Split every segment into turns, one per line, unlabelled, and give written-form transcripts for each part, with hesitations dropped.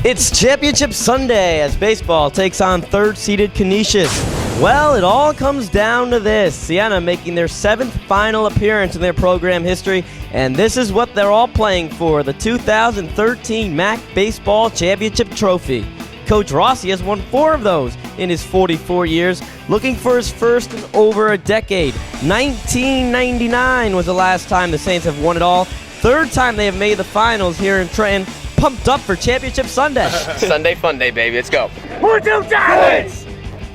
It's Championship Sunday as baseball takes on third-seeded Canisius. Well, it all comes down to this. Siena making their 7th final appearance in their program history, and this is what they're all playing for, the 2013 MAAC Baseball Championship Trophy. Coach Rossi has won 4 of those in his 44 years, looking for his first in over a decade. 1999 was the last time the Saints have won it all. 3rd time they have made the finals here in Trenton. Pumped up for Championship Sunday.
Sunday fun day, baby. Let's go.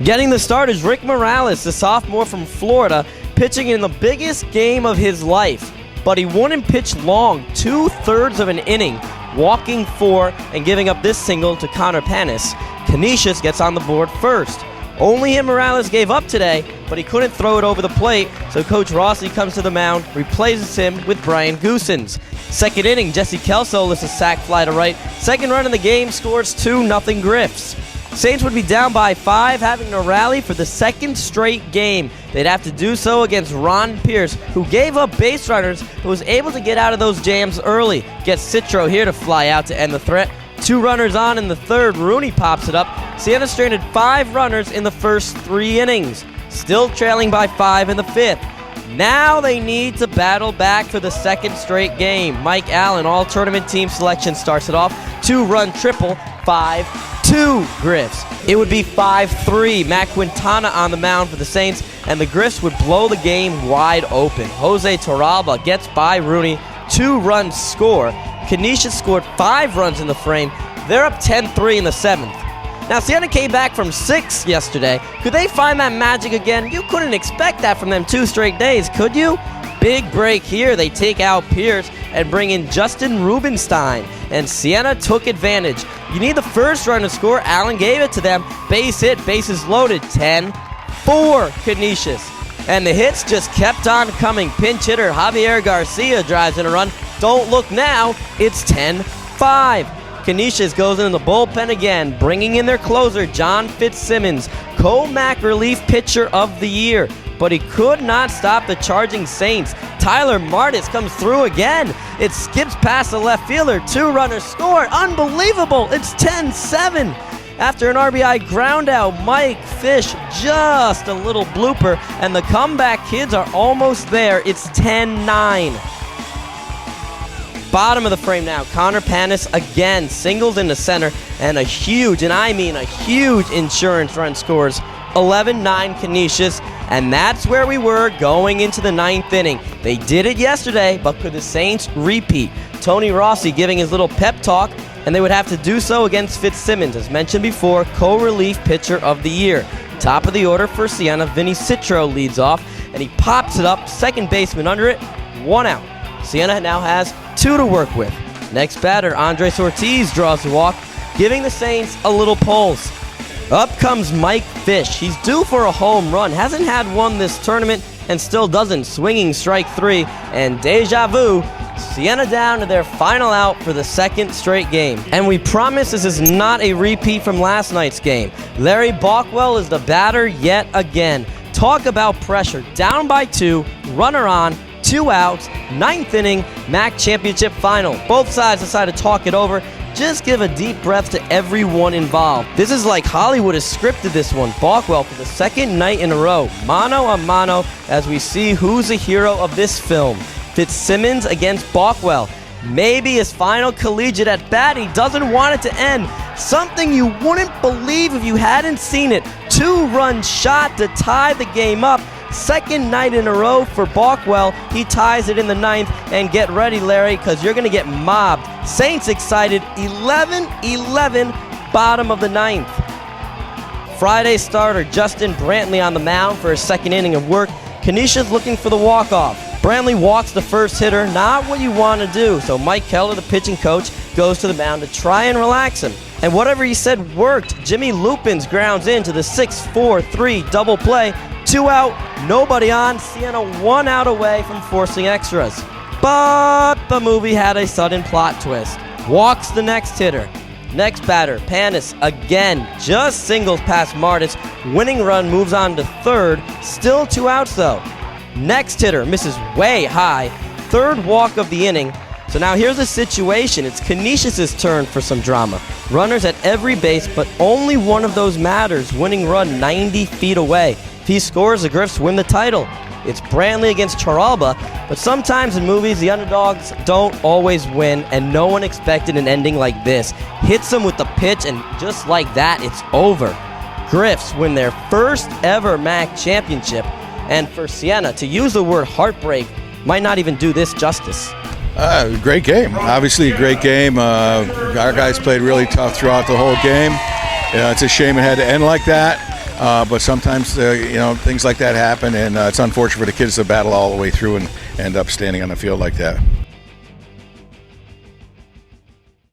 Getting the start is Rick Morales, the sophomore from Florida, pitching in the biggest game of his life. But he wouldn't pitch long, 2/3 of an inning, walking 4 and giving up this single to Connor Panis. Canisius gets on the board first. Only him Morales gave up today, but he couldn't throw it over the plate, so Coach Rossi comes to the mound, replaces him with Brian Goosens. 2nd inning, Jesse Kelso lifts a sac fly to right. 2nd run in the game, scores 2-0 Griffs. Saints would be down by 5, having to rally for the 2nd straight game. They'd have to do so against Ron Pierce, who gave up base runners, but was able to get out of those jams early. Gets Citro here to fly out to end the threat. 2 runners on in the 3rd, Rooney pops it up. Siena stranded 5 runners in the first 3 innings, still trailing by 5 in the 5th. Now they need to battle back for the 2nd straight game. Mike Allen, all-tournament team selection, starts it off. 2-run triple, 5-2 Griffs. It would be 5-3. Matt Quintana on the mound for the Saints, and the Griffs would blow the game wide open. Jose Torralba gets by Rooney, 2-run score. Canisius scored 5 runs in the frame. They're up 10-3 in the 7th. Now, Siena came back from 6 yesterday. Could they find that magic again? You couldn't expect that from them 2 straight days, could you? Big break here. They take out Pierce and bring in Justin Rubenstein, and Siena took advantage. You need the first run to score. Allen gave it to them. Base hit, bases loaded. 10-4 Canisius. And the hits just kept on coming. Pinch hitter Javier Garcia drives in a run. Don't look now. It's 10-5. Canisius goes into the bullpen again, bringing in their closer, John Fitzsimmons, co-MAAC relief pitcher of the year. But he could not stop the charging Saints. Tyler Martis comes through again. It skips past the left fielder. 2 runners score. Unbelievable. It's 10-7. After an RBI groundout, Mike Fish, just a little blooper, and the comeback kids are almost there. It's 10-9. Bottom of the frame now, Connor Panis again singles into center, and a huge, and I mean a huge, insurance run scores. 11-9 Canisius, and that's where we were going into the 9th inning. They did it yesterday, but could the Saints repeat? Tony Rossi giving his little pep talk, and they would have to do so against Fitzsimmons, as mentioned before, co-relief pitcher of the year. Top of the order for Siena, Vinny Citro leads off, and he pops it up, second baseman under it, 1 out. Siena now has 2 to work with. Next batter, Andres Ortiz draws the walk, giving the Saints a little pulse. Up comes Mike Fish. He's due for a home run. Hasn't had one this tournament and still doesn't. Swinging strike 3, and deja vu. Siena down to their final out for the 2nd straight game. And we promise this is not a repeat from last night's game. Larry Balkwell is the batter yet again. Talk about pressure. Down by 2, runner on, 2 outs, 9th inning, MAAC Championship final. Both sides decide to talk it over. Just give a deep breath to everyone involved. This is like Hollywood has scripted this one. Balkwell for the 2nd night in a row. Mano a mano as we see who's the hero of this film. Fitzsimmons against Balkwell. Maybe his final collegiate at bat. He doesn't want it to end. Something you wouldn't believe if you hadn't seen it. 2-run shot to tie the game up. 2nd night in a row for Balkwell. He ties it in the 9th, and get ready, Larry, because you're going to get mobbed. Saints excited, 11-11, bottom of the 9th. Friday starter Justin Brantley on the mound for his 2nd inning of work. Canisius looking for the walk-off. Brantley walks the first hitter, not what you want to do, so Mike Keller, the pitching coach, goes to the mound to try and relax him. And whatever he said worked. Jimmy Lupins grounds into the 6-4-3 double play. 2 out, nobody on. Siena 1 out away from forcing extras. But the movie had a sudden plot twist. Walks the next hitter. Next batter, Panis again, just singles past Martis. Winning run moves on to 3rd. Still 2 outs though. Next hitter misses way high. 3rd walk of the inning. So now here's the situation. It's Canisius' turn for some drama. Runners at every base, but only one of those matters. Winning run 90 feet away. If he scores, the Griffs win the title. It's Brantley against Charalba, but sometimes in movies, the underdogs don't always win, and no one expected an ending like this. Hits them with the pitch, and just like that, it's over. Griffs win their first ever MAAC championship, and for Siena, to use the word heartbreak might not even do this justice.
Great game. Obviously a great game. Our guys played really tough throughout the whole game. It's a shame it had to end like that, but sometimes things like that happen, and it's unfortunate for the kids to battle all the way through and end up standing on the field like that.